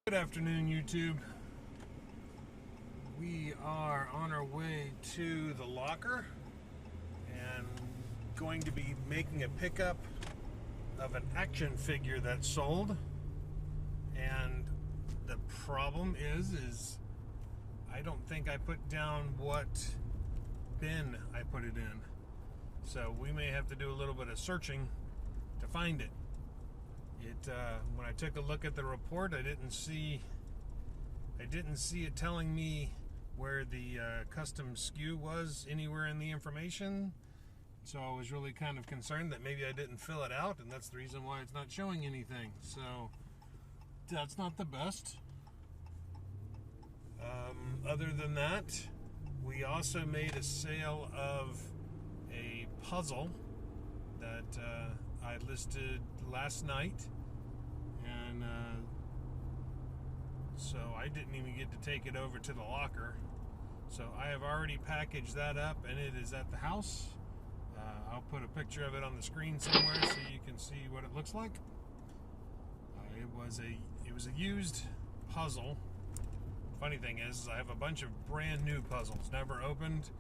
Good afternoon, YouTube. We are on our way to the locker and going to be making a pickup of an action figure that's sold. And the problem is I don't think I put down what bin I put it in. So we may have to do a little bit of searching to find it. When I took a look at the report, I didn't see it telling me where the custom SKU was anywhere in the information. So I was really kind of concerned that maybe I didn't fill it out, and that's the reason why it's not showing anything. So that's not the best. Other than that, we also made a sale of a puzzle that I listed last night, and so I didn't even get to take it over to the locker. So I have already packaged that up, and it is at the house. I'll put a picture of it on the screen somewhere so you can see what it looks like. It was a used puzzle. Funny thing is I have a bunch of brand new puzzles, never opened,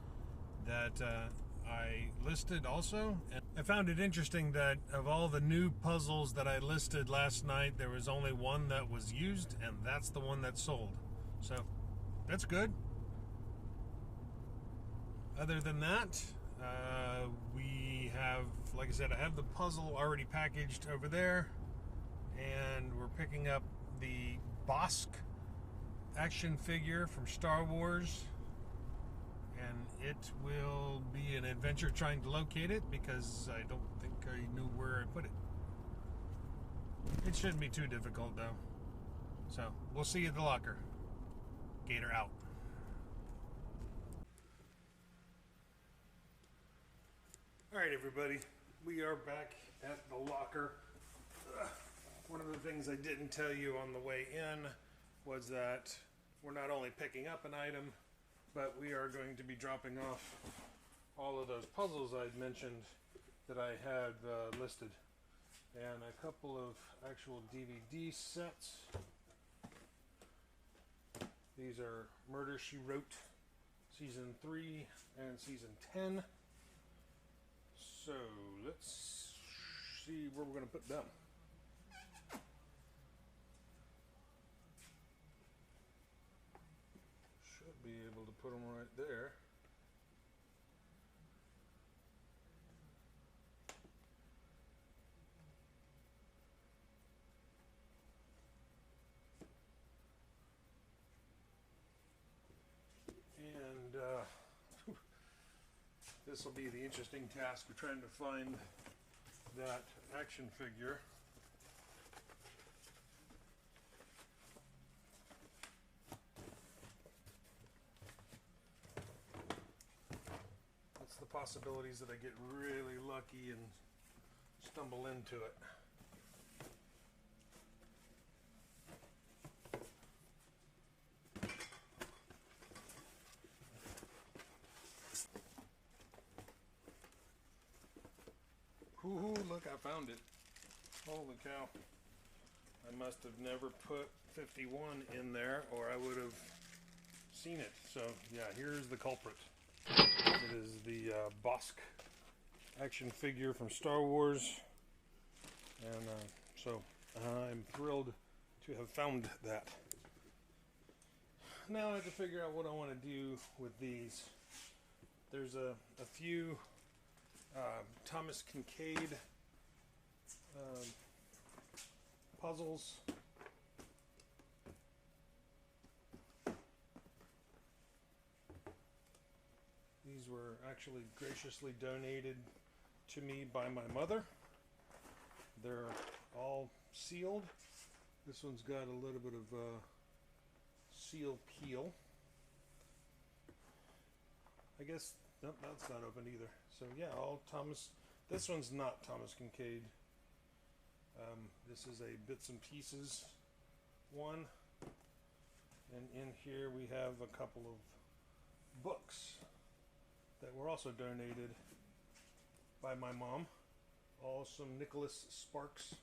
that I listed also. And I found it interesting that of all the new puzzles that I listed last night, there was only one that was used, and that's the one that sold. So that's good. Other than that, we have, like I said, I have the puzzle already packaged over there, and we're picking up the Bossk action figure from Star Wars. And it will be an adventure trying to locate it because I don't think I knew where I put it. It shouldn't be too difficult though. So we'll see you at the locker. Gator out. Alright everybody, we are back at the locker. One of the things I didn't tell you on the way in was that we're not only picking up an item, but we are going to be dropping off all of those puzzles I'd mentioned that I had listed, and a couple of actual DVD sets. These are Murder, She Wrote Season 3 and Season 10. So let's see where we're going to put them. Should be able to put them right there. And this will be the interesting task of trying to find that action figure. That's the possibilities that I get really lucky and stumble into it. Ooh, look, I found it. Holy cow. I must have never put 51 in there or I would have seen it. So, yeah, here's the culprit. It is the Bossk action figure from Star Wars. And so I'm thrilled to have found that. Now I have to figure out what I want to do with these. There's a few Thomas Kinkade puzzles. These were actually graciously donated to me by my mother. They're all sealed. This one's got a little bit of seal peel. I guess, nope, that's not open either. So yeah, all Thomas. This one's not Thomas Kinkade. This is a bits and pieces one. And in here we have a couple of books that were also donated by my mom. All some Nicholas Sparks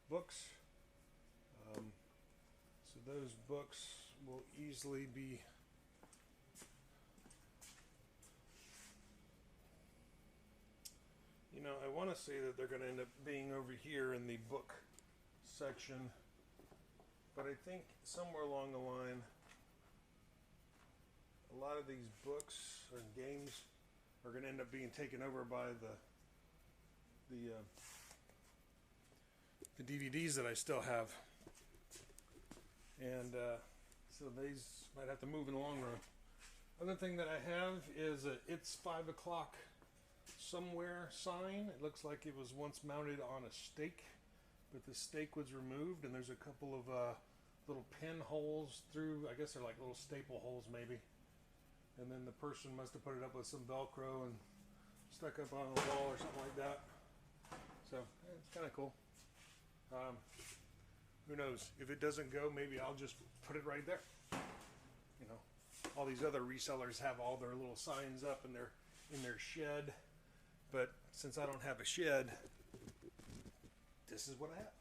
books. So those books will easily be I want to say that they're going to end up being over here in the book section, but I think somewhere along the line a lot of these books or games are going to end up being taken over by the DVDs that I still have, and so these might have to move in the long run. Other thing that I have is a "It's 5 o'clock somewhere" sign. It looks like it was once mounted on a stake, but the stake was removed, and there's a couple of little pin holes through. I guess they're like little staple holes, maybe. And then the person must have put it up with some Velcro and stuck up on a wall or something like that. So it's kind of cool. Who knows? If it doesn't go, maybe I'll just put it right there. All these other resellers have all their little signs up in their shed, but since I don't have a shed, this is what I have.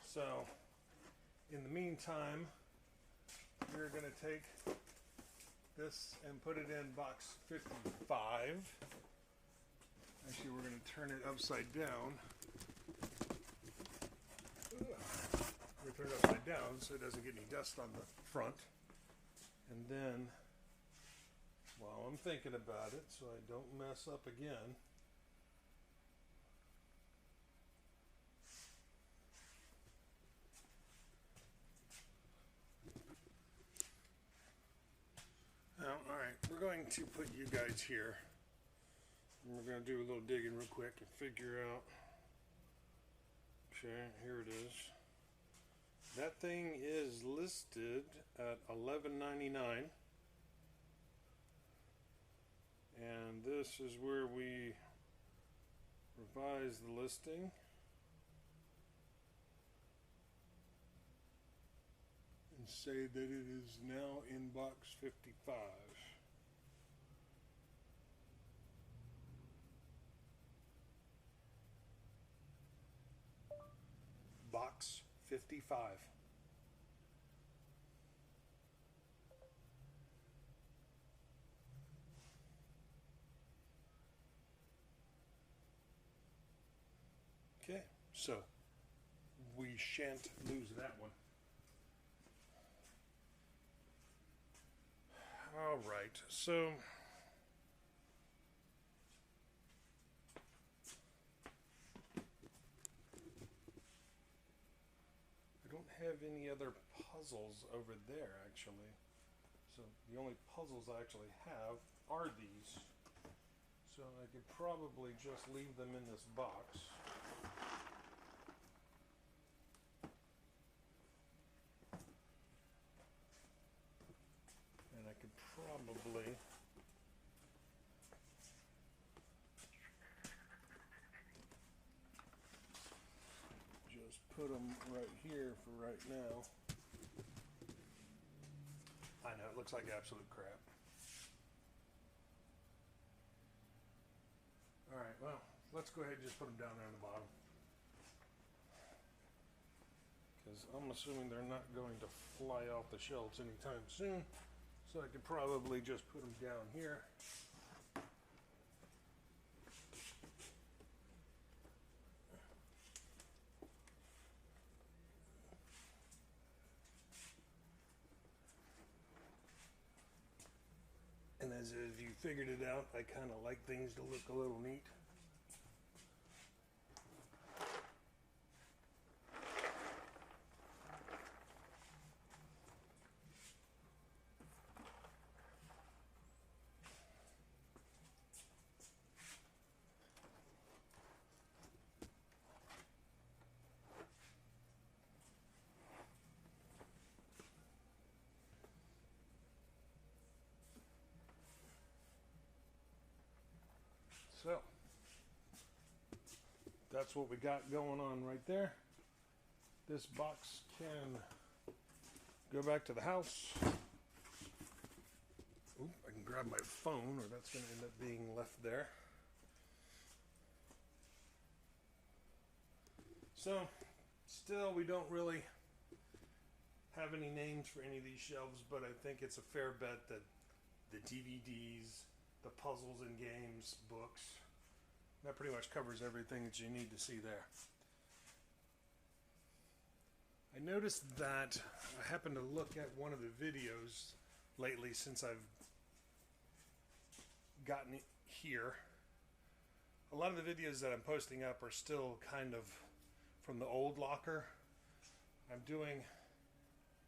So in the meantime, we're going to take this and put it in box 55. Actually, we're going to turn it upside down. We're going to turn it upside down so it doesn't get any dust on the front. And then, while I'm thinking about it, so I don't mess up again, alright, we're going to put you guys here. And we're going to do a little digging real quick and figure out. Okay, here it is. That thing is listed at $11.99, and this is where we revise the listing. And say that it is now in box 55. Box 55. Okay, so we shan't lose that one. All right, so I don't have any other puzzles over there, actually. So the only puzzles I actually have are these. So I could probably just leave them in this box. And I could probably just put them right here for right now. I know, it looks like absolute crap. Alright, well, let's go ahead and just put them down there on the bottom. Because I'm assuming they're not going to fly off the shelves anytime soon. So I could probably just put them down here. And as if you figured it out, I kind of like things to look a little neat. So, that's what we got going on right there. This box can go back to the house. Oop, I can grab my phone, or that's going to end up being left there. So, still, we don't really have any names for any of these shelves, but I think it's a fair bet that the DVDs, the puzzles and games, books, that pretty much covers everything that you need to see there. I noticed that I happened to look at one of the videos lately since I've gotten here. A lot of the videos that I'm posting up are still kind of from the old locker. I'm doing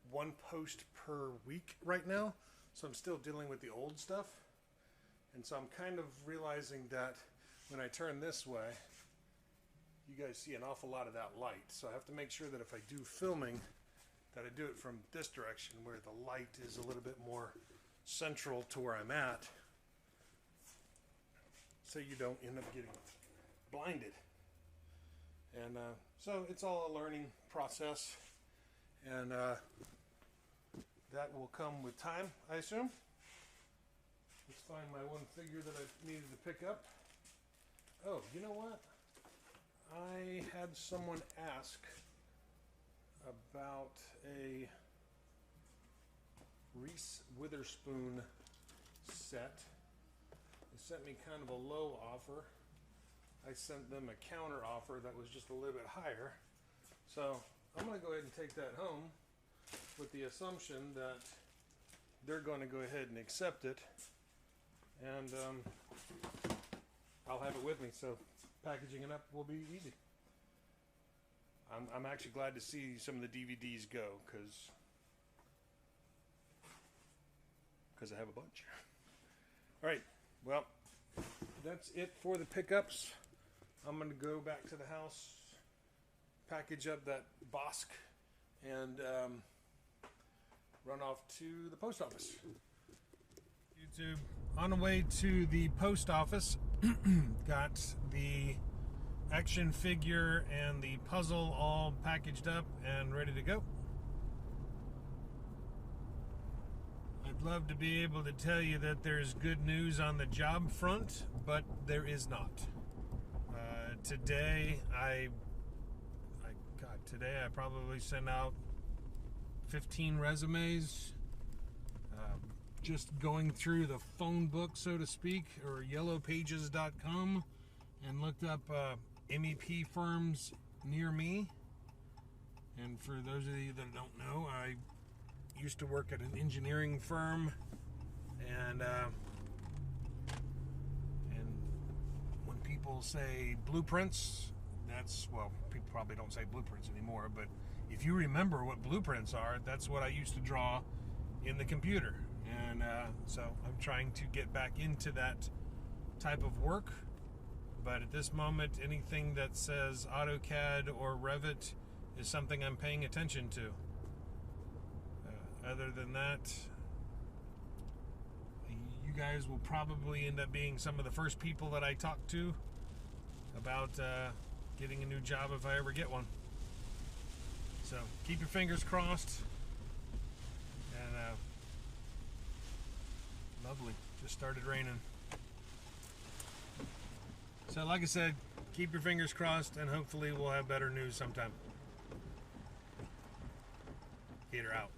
one post per week right now, so I'm still dealing with the old stuff. And so I'm kind of realizing that when I turn this way, you guys see an awful lot of that light. So I have to make sure that if I do filming, that I do it from this direction where the light is a little bit more central to where I'm at, so you don't end up getting blinded. And so it's all a learning process, and that will come with time, I assume. Let's find my one figure that I needed to pick up. Oh, you know what? I had someone ask about a Reese Witherspoon set. They sent me kind of a low offer. I sent them a counter offer that was just a little bit higher. So I'm going to go ahead and take that home with the assumption that they're going to go ahead and accept it. And I'll have it with me, so packaging it up will be easy. I'm actually glad to see some of the DVDs go, because I have a bunch. All right, well, that's it for the pickups. I'm going to go back to the house, package up that Bosk, and run off to the post office. YouTube, on the way to the post office, got the action figure and the puzzle all packaged up and ready to go. I'd love to be able to tell you that there's good news on the job front, but there is not. Today I probably sent out 15 resumes. Just going through the phone book, so to speak, or yellowpages.com, and looked up MEP firms near me. And for those of you that don't know, I used to work at an engineering firm, and when people say blueprints, that's, well, people probably don't say blueprints anymore, but if you remember what blueprints are, that's what I used to draw in the computer. And so I'm trying to get back into that type of work. But at this moment, anything that says AutoCAD or Revit is something I'm paying attention to. Other than that, you guys will probably end up being some of the first people that I talk to about getting a new job if I ever get one. So keep your fingers crossed. And lovely. Just started raining. So like I said, keep your fingers crossed, and hopefully we'll have better news sometime. Gator out.